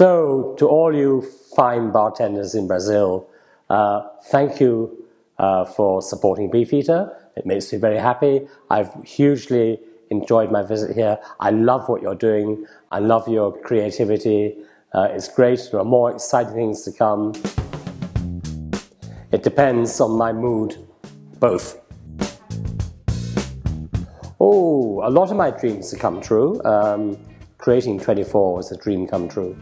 So, to all you fine bartenders in Brazil, thank you for supporting Beefeater. It makes me very happy. I've hugely enjoyed my visit here. I love what you're doing. I love your creativity. It's great. There are more exciting things to come. It depends on my mood, both. Oh, a lot of my dreams have come true. Creating 24 was a dream come true.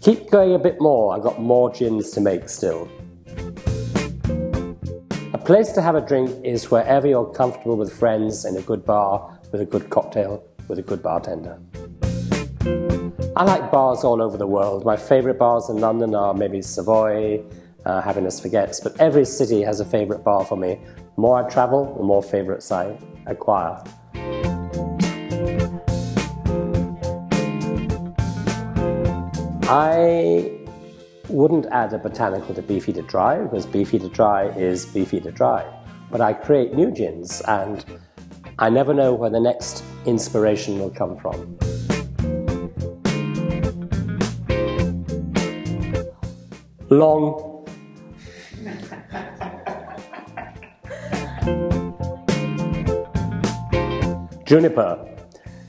Keep going a bit more. I've got more gins to make still. A place to have a drink is wherever you're comfortable with friends in a good bar, with a good cocktail, with a good bartender. I like bars all over the world. My favourite bars in London are maybe Savoy, Happiness Forgets, but every city has a favourite bar for me. The more I travel, the more favourites I acquire. I wouldn't add a botanical to Beefeater Dry because Beefeater Dry is Beefeater Dry. But I create new gins and I never know where the next inspiration will come from. Long. Juniper.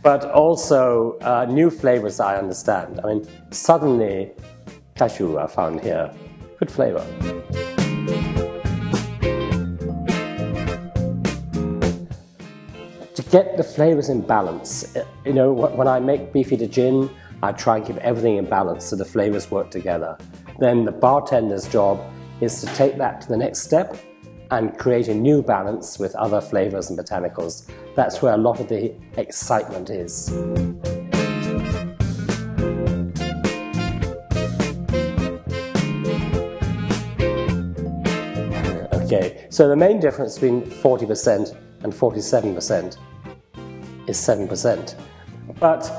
But also new flavors I understand. I mean, suddenly cashew I found here. Good flavor. To get the flavors in balance, you know, when I make Beefeater Gin, I try and keep everything in balance so the flavors work together. Then the bartender's job is to take that to the next step and create a new balance with other flavors and botanicals. That's where a lot of the excitement is. Okay, so the main difference between 40% and 47% is 7%. But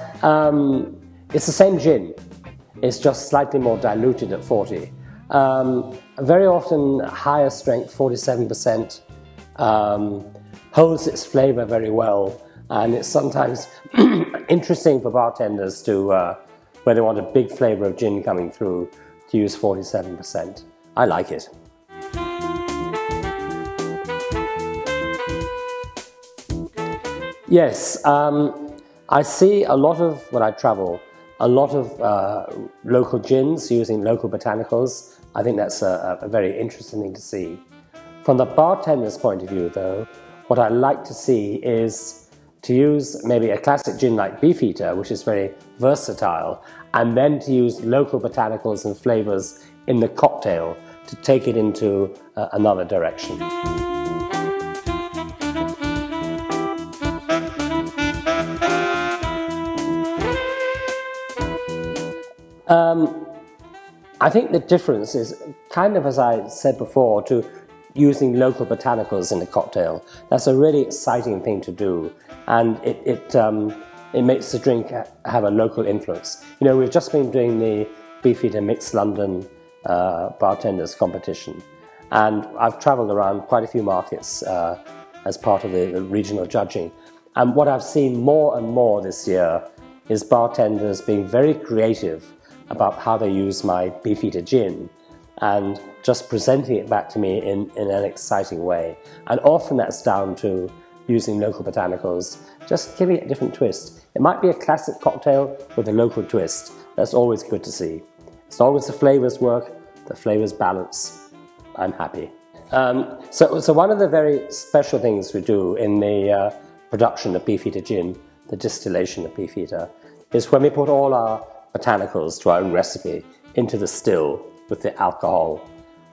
it's the same gin, it's just slightly more diluted at 40. Very often higher strength, 47%, holds its flavor very well, and it's sometimes interesting for bartenders to, where they want a big flavor of gin coming through, to use 47%. I like it. Yes, I see a lot of, when I travel, a lot of local gins using local botanicals. I think that's a very interesting thing to see. From the bartender's point of view, though, what I like to see is to use maybe a classic gin like Beefeater, which is very versatile, and then to use local botanicals and flavors in the cocktail to take it into another direction. I think the difference is kind of, as I said before, to using local botanicals in a cocktail. That's a really exciting thing to do, and it makes the drink have a local influence. You know, we've just been doing the Beefeater Mixed London Bartenders competition, and I've travelled around quite a few markets as part of the regional judging. And what I've seen more and more this year is bartenders being very creative about how they use my Beefeater Gin and just presenting it back to me in an exciting way. And often that's down to using local botanicals, just giving it a different twist. It might be a classic cocktail with a local twist. That's always good to see. As long as the flavors work, the flavors balance, I'm happy. So one of the very special things we do in the production of Beefeater Gin, the distillation of Beefeater, is when we put all our botanicals to our own recipe into the still with the alcohol.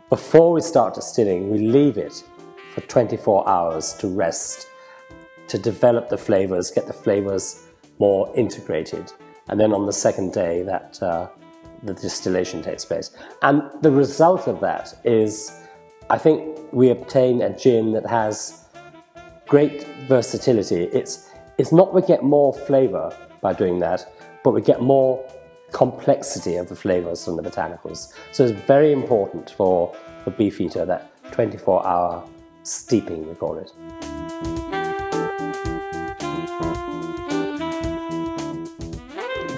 Before we start distilling, we leave it for 24 hours to rest, to develop the flavors, get the flavors more integrated. And then on the second day that the distillation takes place. And the result of that is, I think we obtain a gin that has great versatility. It's not we get more flavor by doing that, but we get more complexity of the flavors from the botanicals. So it's very important for Beefeater, that 24-hour steeping, we call it.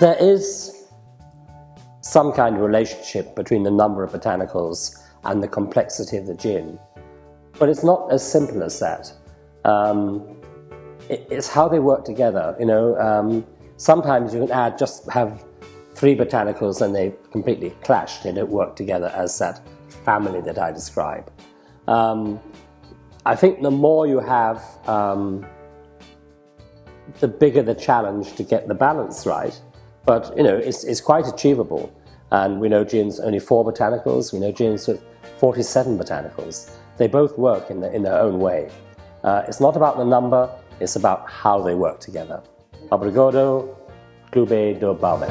There is some kind of relationship between the number of botanicals and the complexity of the gin. But it's not as simple as that. It's how they work together. You know, sometimes you can have 3 botanicals and they completely clash. They don't work together as that family that I describe. I think the more you have, the bigger the challenge to get the balance right. But, you know, it's quite achievable. And we know gins only 4 botanicals. We know gins with 47 botanicals. They both work in their own way. It's not about the number, it's about how they work together. Obrigado, Clube do Barman.